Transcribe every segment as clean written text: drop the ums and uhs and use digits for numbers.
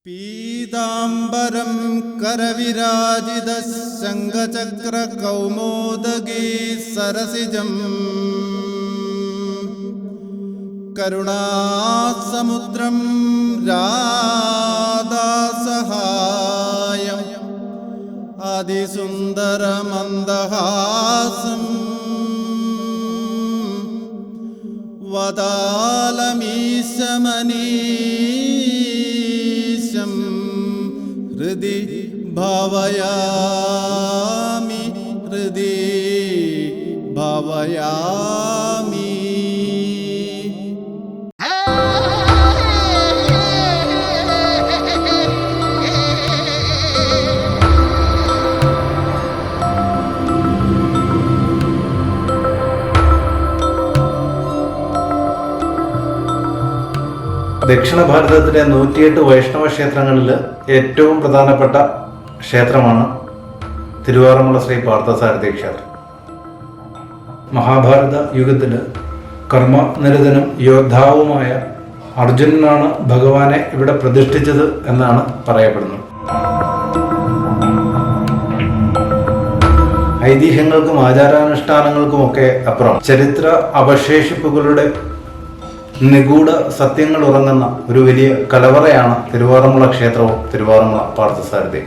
പീതാംബരം കരവിരാജിത ശംഖചക്ര കൗമോദഗീ സരസിജം കരുണാസമുദ്രം രാധാസഹായം അതിസുന്ദരമന്ദഹാസം വദാലമീശമനീശം ഹൃദി ഭാവയാമി ഹൃദി ഭാവയാമി. ദക്ഷിണ ഭാരതത്തിലെ 108 വൈഷ്ണവ ക്ഷേത്രങ്ങളിൽ ഏറ്റവും പ്രധാനപ്പെട്ട ക്ഷേത്രമാണ് തിരുവാറന്മുള ശ്രീ പാർത്ഥസാരഥി ക്ഷേത്രം. മഹാഭാരത യുഗത്തിൽ കർമ്മനിരതനും യോദ്ധാവുമായ അർജുനനാണ് ഭഗവാനെ ഇവിടെ പ്രതിഷ്ഠിച്ചത് എന്നാണ് പറയപ്പെടുന്നത്. ഐതിഹ്യങ്ങൾക്കും ആചാരാനുഷ്ഠാനങ്ങൾക്കുമൊക്കെ അപ്പുറം ചരിത്ര അവശേഷിപ്പുകളുടെ നിഗൂഢ സത്യങ്ങൾ ഉറങ്ങുന്ന ഒരു വലിയ കലവറയാണ് തിരുവാറന്മുള ക്ഷേത്രവും തിരുവാറന്മുള പാർത്ഥസാരഥി.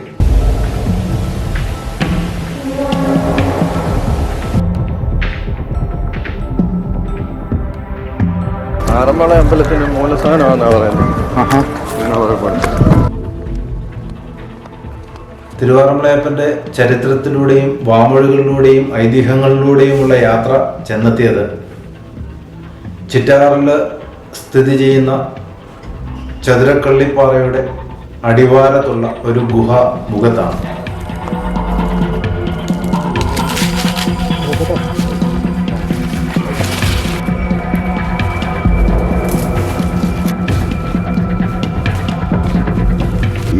ആറന്മുള അമ്പലത്തിന് മൂലസ്ഥാനമാണെന്നാ പറയുന്നത്. തിരുവാറന്മുളയപ്പന്റെ ചരിത്രത്തിലൂടെയും വാമൊഴികളിലൂടെയും ഐതിഹ്യങ്ങളിലൂടെയുമുള്ള യാത്ര ചെന്നെത്തിയത് ചിറ്റാറിൽ സ്ഥിതി ചെയ്യുന്ന ചതുരക്കള്ളിപ്പാറയുടെ അടിവാരത്തുള്ള ഒരു മുഖത്താണ്.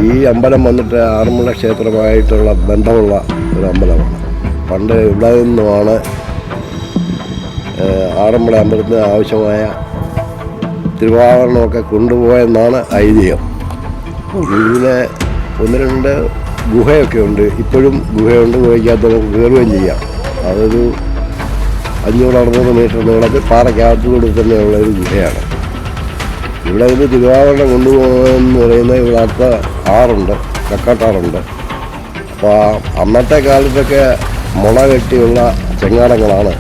ഈ അമ്പലം വന്നിട്ട് ആറന്മുള ക്ഷേത്രമായിട്ടുള്ള ബന്ധമുള്ള ഒരു അമ്പലമാണ്. പണ്ട് ഇവിടെ നിന്നുമാണ് ആറന്മുള അമ്പലത്തിന് ആവശ്യമായ തിരുവാഭരണമൊക്കെ കൊണ്ടുപോയെന്നാണ് ഐതിഹ്യം. ഇതിന് 1-2 ഗുഹയൊക്കെ ഉണ്ട്. ഇപ്പോഴും ഗുഹയുണ്ട്. ഗുഹയ്ക്കകത്ത് നമുക്ക് കയറുകയും ചെയ്യാം. അതൊരു 500-600 മീറ്റർ നീളത്തിൽ പാറയ്ക്കകത്തുകൂടി തന്നെയുള്ള ഒരു ഗുഹയാണ്. ഇവിടെ നിന്ന് തിരുവാഭരണം കൊണ്ടുപോകുന്നതെന്ന് പറയുന്നത് ഇവിടെ അടുത്ത ആറുണ്ട്, കക്കാട്ടാറുണ്ട്. അപ്പോൾ അന്നത്തെ കാലത്തൊക്കെ മുള കെട്ടിയുള്ള ചെങ്ങാടങ്ങളാണ്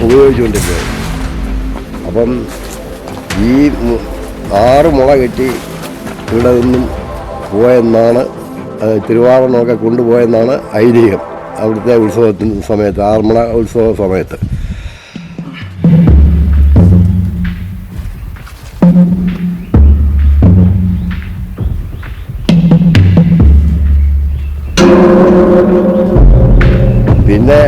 ഉപയോഗിച്ചുകൊണ്ടിരുന്നത്. അപ്പം ഈ 6 മുള കെട്ടി ഇവിടെ നിന്നും പോയെന്നാണ്, തിരുവാഭരണമൊക്കെ കൊണ്ടുപോയെന്നാണ് ഐതിഹ്യം. അവിടുത്തെ ഉത്സവത്തിന് സമയത്ത്, ആറന്മുള ഉത്സവ സമയത്ത്. പിന്നെ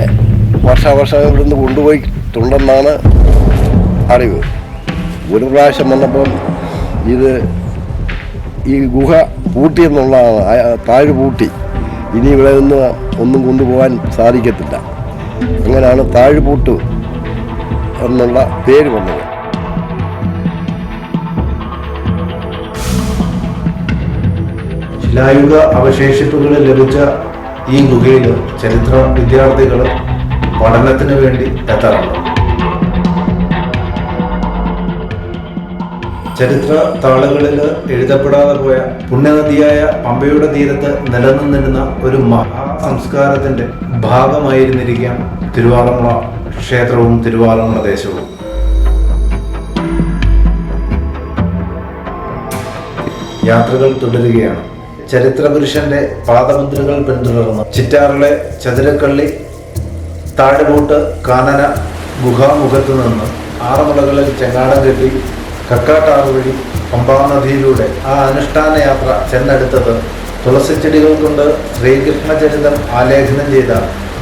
വർഷാവർഷം ഇവിടുന്ന് കൊണ്ടുപോയിട്ടുണ്ടെന്നാണ് അറിവ്. ഒരു പ്രാവശ്യം വന്നപ്പം ഈ ഗുഹ പൂട്ടിയെന്നുള്ളതാണ്. താഴ് പൂട്ടി, ഇനി ഇവിടെ നിന്ന് ഒന്നും കൊണ്ടുപോകാൻ സാധിക്കത്തില്ല. അങ്ങനെയാണ് താഴ്പൂട്ട് എന്നുള്ള പേര് വന്നത്. ശിലായുഗ അവശേഷിപ്പുകൾ ലഭിച്ച ഈ ഗുഹയിൽ ചരിത്ര വിദ്യാർത്ഥികൾ പഠനത്തിന് വേണ്ടി എത്താറുണ്ട്. ചരിത്ര താളുകളിൽ എഴുതപ്പെടാതെ പോയ പുണ്യനദിയായ പമ്പയുടെ തീരത്ത് നിലനിന്നിരുന്ന ഒരു മഹാസംസ്കാരത്തിന്റെ ഭാഗമായിരുന്നിരിക്കാം തിരുവാറന്മുള ക്ഷേത്രവും തിരുവാറന്മുള ദേശവും. യാത്രകൾ തുടരുകയാണ്. ചരിത്രപുരുഷന്റെ പാദമുദ്രകൾ പിന്തുടർന്ന് ചിറ്റാറിലെ ചതുരക്കള്ളി താഴ്പൂട്ട് കാനന ഗുഹാമുഖത്ത് നിന്ന് ആറന്മുളകളിൽ ചെങ്ങാടം കെട്ടി കക്കാട്ടാറ് വഴി പമ്പാനദിയിലൂടെ ആ അനുഷ്ഠാന യാത്ര ചെന്നെടുത്തത് തുളസിച്ചെടികൾ കൊണ്ട് ശ്രീകൃഷ്ണചരിതം ആലേഖനം ചെയ്ത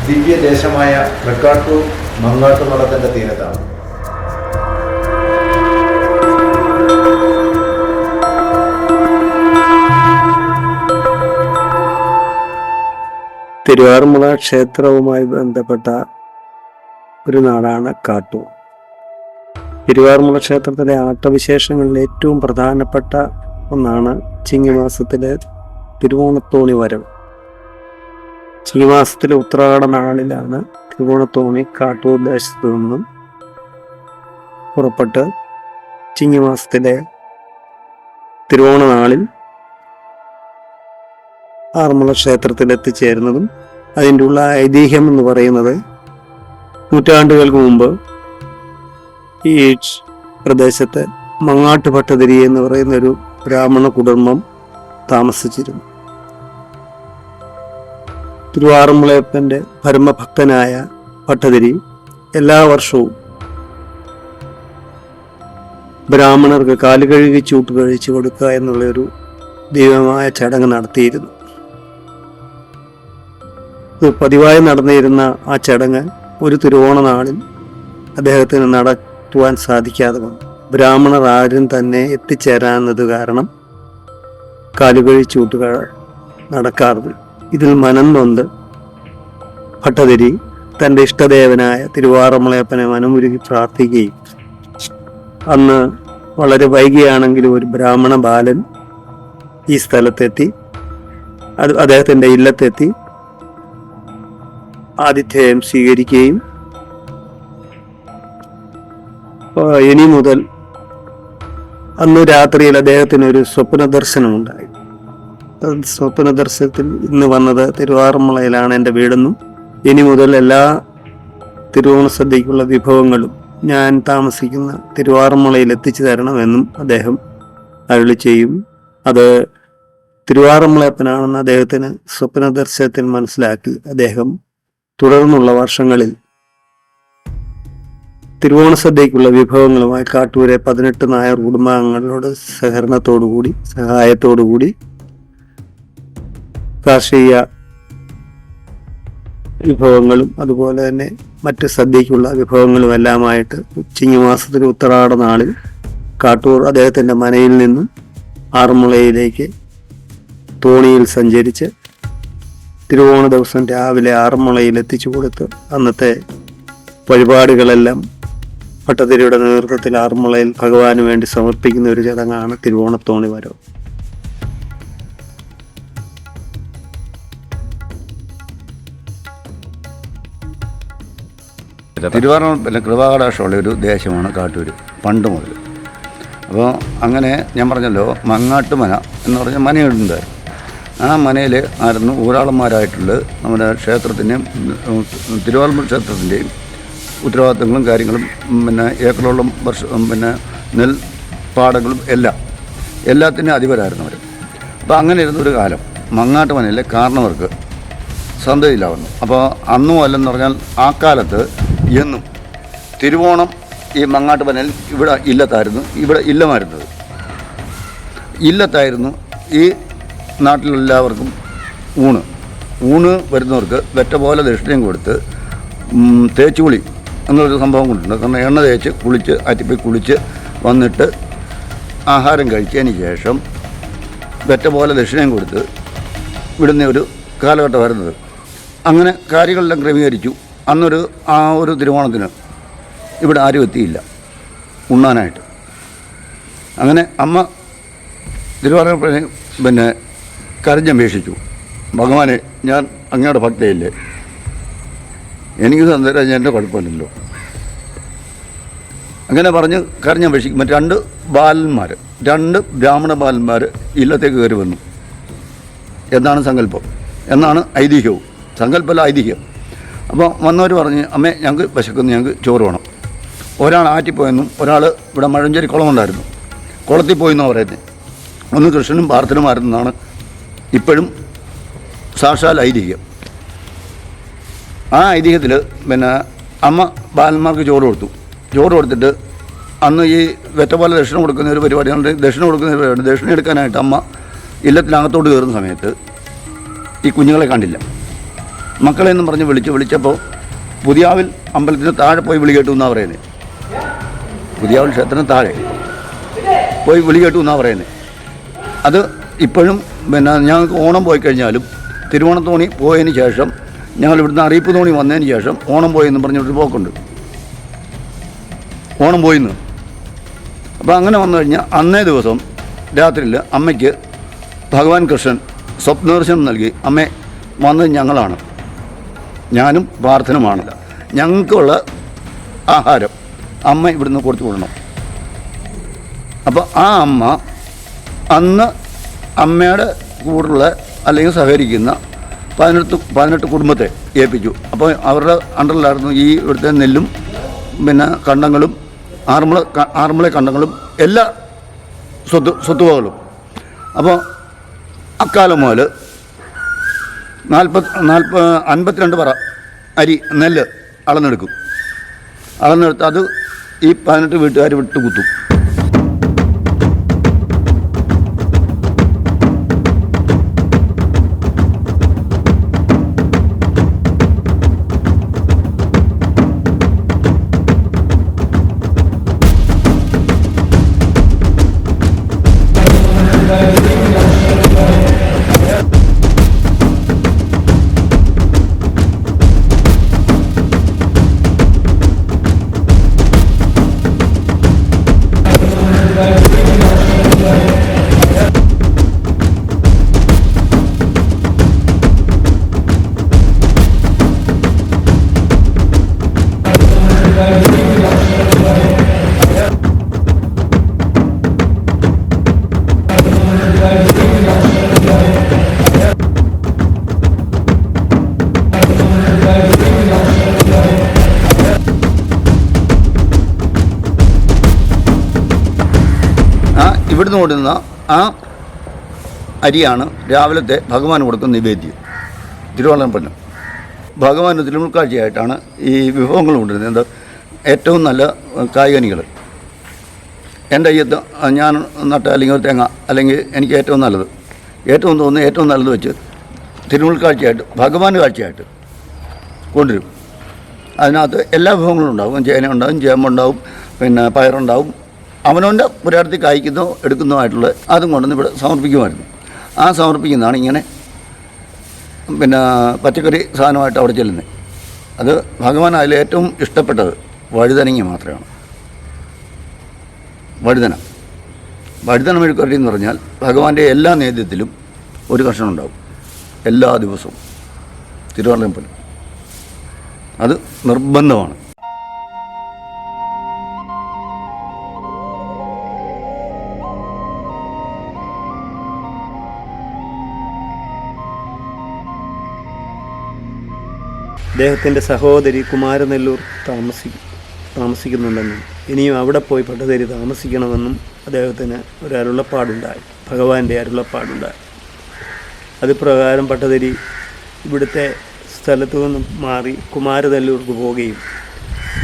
ദിവ്യദേശമായ തൃക്കാട്ടൂർ മങ്ങാട്ടുമഠത്തിന്റെ തീരത്താണ്. തിരുവാറന്മുള ക്ഷേത്രവുമായി ബന്ധപ്പെട്ട ഒരു നാടാണ് കാട്ടൂർ. തിരുവാറന്മുള ക്ഷേത്രത്തിലെ ആട്ടവിശേഷങ്ങളിൽ ഏറ്റവും പ്രധാനപ്പെട്ട ഒന്നാണ് ചിങ്ങമാസത്തിലെ തിരുവോണത്തോണി വരവ്. ചിങ്ങമാസത്തിലെ ഉത്രാട നാളിലാണ് തിരുവോണത്തോണി കാട്ടൂർ ദേശത്തു നിന്നും പുറപ്പെട്ട് ചിങ്ങമാസത്തിലെ തിരുവോണ നാളിൽ ആറന്മുള ക്ഷേത്രത്തിൽ എത്തിച്ചേരുന്നതും. അതിൻ്റെ ഉള്ള ഐതിഹ്യം എന്ന് പറയുന്നത്, നൂറ്റാണ്ടുകൾക്ക് മുമ്പ് ഈ പ്രദേശത്ത് മങ്ങാട്ട് ഭട്ടതിരി എന്ന് പറയുന്ന ഒരു ബ്രാഹ്മണ കുടുംബം താമസിച്ചിരുന്നു. തിരുവാറന്മുളയപ്പൻ്റെ പരമഭക്തനായ ഭട്ടതിരി എല്ലാ വർഷവും ബ്രാഹ്മണർക്ക് കാലുകഴുകി ചൂട്ട് കഴിച്ചു കൊടുക്കുക എന്നുള്ളൊരു ദൈവമായ ചടങ്ങ് നടത്തിയിരുന്നു. പതിവായി നടന്നിരുന്ന ആ ചടങ്ങ് ഒരു തിരുവോണ നാളിൽ അദ്ദേഹത്തിന് നടത്തുവാൻ സാധിക്കാതെ വന്നു. ബ്രാഹ്മണർ ആരും തന്നെ എത്തിച്ചേരാവുന്നത് കാരണം കാലുകഴി ചൂട്ടുകൾ നടക്കാറില്ല. ഇതിൽ മനം നൊന്ത് ഭട്ടതിരി തൻ്റെ ഇഷ്ടദേവനായ തിരുവാറന്മുളയപ്പനെ മനമുരുകി പ്രാർത്ഥിക്കുകയും അന്ന് വളരെ വൈകിയാണെങ്കിലും ഒരു ബ്രാഹ്മണ ബാലൻ ഈ സ്ഥലത്തെത്തി, അദ്ദേഹത്തിൻ്റെ ഇല്ലത്തെത്തി ആതിഥേയം സ്വീകരിക്കുകയും ഇനി മുതൽ അന്ന് രാത്രിയിൽ അദ്ദേഹത്തിന് ഒരു സ്വപ്ന ദർശനമുണ്ടായി. സ്വപ്ന ദർശനത്തിൽ ഇന്ന് വന്നത് തിരുവാറന്മുളയിലാണ് എൻ്റെ വീടെന്നും ഇനി മുതൽ എല്ലാ തിരുവോണ സദ്യക്കുള്ള വിഭവങ്ങളും ഞാൻ താമസിക്കുന്ന തിരുവാറന്മുളയിൽ എത്തിച്ചു തരണമെന്നും അദ്ദേഹം അരുളി ചെയ്യും. അത് തിരുവാറന്മുളയപ്പനാണെന്ന് അദ്ദേഹത്തിന് സ്വപ്ന ദർശനത്തിൽ മനസ്സിലാക്കി അദ്ദേഹം തുടർന്നുള്ള വർഷങ്ങളിൽ തിരുവോണ സദ്യക്കുള്ള വിഭവങ്ങളുമായി കാട്ടൂരെ 18 നായർ കുടുംബാംഗങ്ങളോട് സഹായത്തോടുകൂടി കാർഷിക വിഭവങ്ങളും അതുപോലെ തന്നെ മറ്റ് സദ്യക്കുള്ള വിഭവങ്ങളും എല്ലാമായിട്ട് ചിങ്ങമാസത്തിൽ ഉത്രാട നാളിൽ കാട്ടൂർ അദ്ദേഹത്തിൻ്റെ മനയിൽ നിന്നും ആറന്മുളയിലേക്ക് തോണിയിൽ സഞ്ചരിച്ച് തിരുവോണ ദിവസം രാവിലെ ആറന്മുളയിൽ എത്തിച്ചു കൊടുത്ത് അന്നത്തെ വഴിപാടുകളെല്ലാം ഭട്ടതിരിയുടെ നേതൃത്വത്തിൽ ആറന്മുളയിൽ ഭഗവാന് വേണ്ടി സമർപ്പിക്കുന്ന ഒരു ചടങ്ങാണ് തിരുവോണത്തോണി വരവ്. തിരുവാറന്മുള കൃപാകടാക്ഷമുള്ള ഒരു ദേശമാണ് കാട്ടൂർ പണ്ട് മുതൽ. അപ്പോൾ അങ്ങനെ ഞാൻ പറഞ്ഞല്ലോ, മങ്ങാട്ടുമന എന്ന് പറഞ്ഞ മനയുണ്ട്. ആ മനയിൽ ആയിരുന്നു ഊരാളന്മാരായിട്ടുള്ളത്. നമ്മുടെ ക്ഷേത്രത്തിൻ്റെയും തിരുവാറന്മുള ക്ഷേത്രത്തിൻ്റെയും ഉത്തരവാദിത്തങ്ങളും കാര്യങ്ങളും പിന്നെ ഏക്കറോളം പിന്നെ നെൽപ്പാടങ്ങളും എല്ലാത്തിനും അധിപരായിരുന്നു അവർ. അപ്പോൾ അങ്ങനെ ഇരുന്നൊരു കാലം മങ്ങാട്ട് മനയിലെ കാരണവർക്ക് സന്തതിയില്ല വന്നു. അപ്പോൾ അന്നും അല്ലെന്ന് പറഞ്ഞാൽ ആ കാലത്ത് എന്നും തിരുവോണം ഈ മങ്ങാട്ട് മനയിൽ ഇവിടെ ഇല്ലമായിരുന്നത്. ഇല്ലത്തായിരുന്നു ഈ നാട്ടിലെല്ലാവർക്കും ഊണ് വരുന്നവർക്ക് വെറ്റ പോലെ ദക്ഷിണയും കൊടുത്ത് തേച്ചുകുളി എന്നൊരു സംഭവം കൊണ്ടുണ്ട്. കാരണം എണ്ണ തേച്ച് കുളിച്ച് അറ്റിപ്പോയി കുളിച്ച് വന്നിട്ട് ആഹാരം കഴിച്ചതിന് ശേഷം വെറ്റ പോലെ ദക്ഷിണയും കൊടുത്ത് വിടുന്ന ഒരു കാലഘട്ടം വരുന്നത്. അങ്ങനെ കാര്യങ്ങളെല്ലാം ക്രമീകരിച്ചു. അന്നൊരു ഒരു തിരുവോണത്തിന് ഇവിടെ ആരും എത്തിയില്ല ഉണ്ണാനായിട്ട്. അങ്ങനെ അമ്മ തിരുവാറന്മുള പിന്നെ കരഞ്ഞപേക്ഷിച്ചു, ഭഗവാനെ ഞാൻ അങ്ങയുടെ ഭക്തയില്ലേ, എനിക്ക് തന്നേരം എൻ്റെ കുഴപ്പമില്ലല്ലോ. അങ്ങനെ പറഞ്ഞ് കരഞ്ഞപേക്ഷിക്കും. മറ്റ് 2 ബ്രാഹ്മണ ബാലന്മാർ ഇല്ലത്തേക്ക് കയറി വന്നു എന്നാണ് സങ്കല്പം, എന്നാണ് ഐതിഹ്യവും. സങ്കല്പമല്ല, ഐതിഹ്യം. അപ്പോൾ വന്നവർ പറഞ്ഞ്, അമ്മേ ഞങ്ങൾക്ക് വിശക്കുന്നു, ഞങ്ങൾക്ക് ചോറ് വേണം. ഒരാൾ ആറ്റിപ്പോയെന്നും ഒരാൾ ഇവിടെ മഴഞ്ചേരി കുളമുണ്ടായിരുന്നു, കുളത്തിൽ പോയെന്നാണ് പറയുന്നത്. ഒന്ന് കൃഷ്ണനും പാർത്ഥനുമായിരുന്നാണ് ഇപ്പോഴും സാക്ഷാൽ ഐതിഹ്യം. ആ ഐതിഹ്യത്തിൽ പിന്നെ അമ്മ ബാലന്മാർക്ക് ചോറ് കൊടുത്തിട്ട് അന്ന് ഈ വെറ്റപോലെ ദക്ഷിണ കൊടുക്കുന്ന ഒരു പരിപാടിയാണ്. ദക്ഷിണ എടുക്കാനായിട്ട് അമ്മ ഇല്ലത്തിനകത്തോട്ട് കയറുന്ന സമയത്ത് ഈ കുഞ്ഞുങ്ങളെ കണ്ടില്ല. മക്കളെന്നും പറഞ്ഞ് വിളിച്ചപ്പോൾ പുതിയാവിൽ അമ്പലത്തിന് താഴെ പോയി വിളി കേട്ടു എന്നാണ് പറയുന്നത്. പുതിയാവിൽ ക്ഷേത്രത്തിന് താഴെ പോയി വിളി കേട്ടു എന്നാണ് പറയുന്നത്. അത് ഇപ്പോഴും പിന്നെ ഞങ്ങൾക്ക് ഓണം പോയി കഴിഞ്ഞാലും തിരുവോണത്തോണി പോയതിന് ശേഷം ഞങ്ങൾ ഇവിടുന്ന് അറിയിപ്പ് തോണി വന്നതിന് ശേഷം ഓണം പോയെന്ന് പറഞ്ഞൊരു പോക്കുണ്ട്. ഓണം പോയിന്ന്. അപ്പോൾ അങ്ങനെ വന്നു കഴിഞ്ഞാൽ അന്നേ ദിവസം രാത്രിയിൽ അമ്മയ്ക്ക് ഭഗവാൻ കൃഷ്ണൻ സ്വപ്നദർശനം നൽകി, അമ്മേ വന്നത് ഞങ്ങളാണ്, ഞാനും പ്രാർത്ഥനമാണ്, ഞങ്ങൾക്കുള്ള ആഹാരം അമ്മ ഇവിടുന്ന് കൊടുത്തു വിടണം. അപ്പോൾ ആ അമ്മ അന്ന് അമ്മയുടെ കൂടെയുള്ള അല്ലെങ്കിൽ സഹകരിക്കുന്ന 18 കുടുംബത്തെ ഏൽപ്പിച്ചു. അപ്പോൾ അവരുടെ അണ്ടറിലായിരുന്നു ഈ ഇവിടുത്തെ നെല്ലും പിന്നെ കണ്ടങ്ങളും ആറന്മുള കണ്ടങ്ങളും എല്ലാ സ്വത്തുവകളും. അപ്പോൾ അക്കാലം മുതൽ 52 പറ അരി നെല്ല് അളന്നെടുക്കും. അളന്നെടുത്ത് അത് ഈ 18 വീട്ടുകാർ വിട്ട് കുത്തും. ഇവിടുന്ന് കൊടുക്കുന്ന ആ അരിയാണ് രാവിലത്തെ ഭഗവാൻ കൊടുക്കുന്ന നിവേദ്യം. തിരുവള്ളംപന്ന ഭഗവാന് തിരുമുൽക്കാഴ്ചയായിട്ടാണ് ഈ വിഭവങ്ങൾ കൊണ്ടുവരുന്നത്. എന്താ ഏറ്റവും നല്ല കായികനികൾ എൻ്റെ അയ്യത്ത് ഞാൻ നട്ട അല്ലെങ്കിൽ ഒരു തേങ്ങ അല്ലെങ്കിൽ എനിക്ക് ഏറ്റവും നല്ലത് വെച്ച് തിരുമുൽക്കാഴ്ചയായിട്ട് ഭഗവാന് കാഴ്ചയായിട്ട് കൊണ്ടുവരും. അതിനകത്ത് എല്ലാ വിഭവങ്ങളും ഉണ്ടാവും. ചേന ഉണ്ടാവും, ചേമ്പുണ്ടാവും, പിന്നെ പയറുണ്ടാവും. അവനവൻ്റെ പുരാടത്തിൽ കായ്ക്കുന്നോ എടുക്കുന്നതുമായിട്ടുള്ള അതും കൊണ്ടുവന്ന് ഇവിടെ സമർപ്പിക്കുമായിരുന്നു. ആ സമർപ്പിക്കുന്നതാണ് ഇങ്ങനെ പിന്നെ പച്ചക്കറി സാധനമായിട്ട് അവിടെ ചെല്ലുന്നത്. അത് ഭഗവാൻ അതിൽ ഏറ്റവും ഇഷ്ടപ്പെട്ടത് വഴുതനങ്ങ മാത്രമാണ്. വഴുതന മെഴുക്കുവരട്ടി എന്ന് പറഞ്ഞാൽ ഭഗവാന്റെ എല്ലാ നേദ്യത്തിലും ഒരു കഷ്ണം ഉണ്ടാവും എല്ലാ ദിവസവും തിരുവള്ളംപുരം. അത് നിർബന്ധമാണ്. അദ്ദേഹത്തിൻ്റെ സഹോദരി കുമാരനെല്ലൂർ താമസിക്കുന്നുണ്ടെന്നും ഇനിയും അവിടെ പോയി പട്ടതിരി താമസിക്കണമെന്നും അദ്ദേഹത്തിന് ഒരു അരുളപ്പാടുണ്ടായി, ഭഗവാന്റെ അരുളപ്പാടുണ്ടായി. അത് പ്രകാരം പട്ടതിരി ഇവിടുത്തെ സ്ഥലത്തു നിന്നും മാറി കുമാരനെല്ലൂർക്ക് പോവുകയും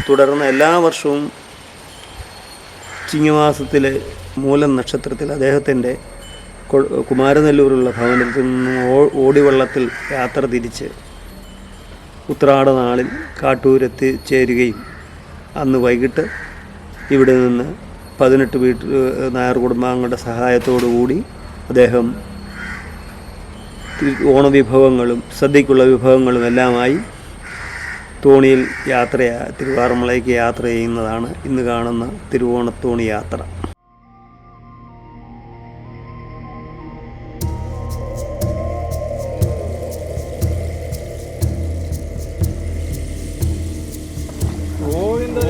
തുടർന്ന് എല്ലാ വർഷവും ചിങ്ങമാസത്തിലെ മൂലം നക്ഷത്രത്തിൽ അദ്ദേഹത്തിൻ്റെ കുമാരനെല്ലൂരുള്ള ഭവനത്തിൽ നിന്നും ഓടിവള്ളത്തിൽ യാത്ര തിരിച്ച് ഉത്രാട നാളിൽ കാട്ടൂരെത്തി ചേരുകയും അന്ന് വൈകിട്ട് ഇവിടെ നിന്ന് 18 നായർ കുടുംബാംഗങ്ങളുടെ സഹായത്തോടുകൂടി അദ്ദേഹം ഓണവിഭവങ്ങളും സദ്യക്കുള്ള വിഭവങ്ങളും എല്ലാമായി തോണിയിൽ തിരുവാറന്മുളയ്ക്ക് യാത്ര ചെയ്യുന്നതാണ് ഇന്ന് കാണുന്ന തിരുവോണത്തോണി യാത്ര. ഗോവിന്ദ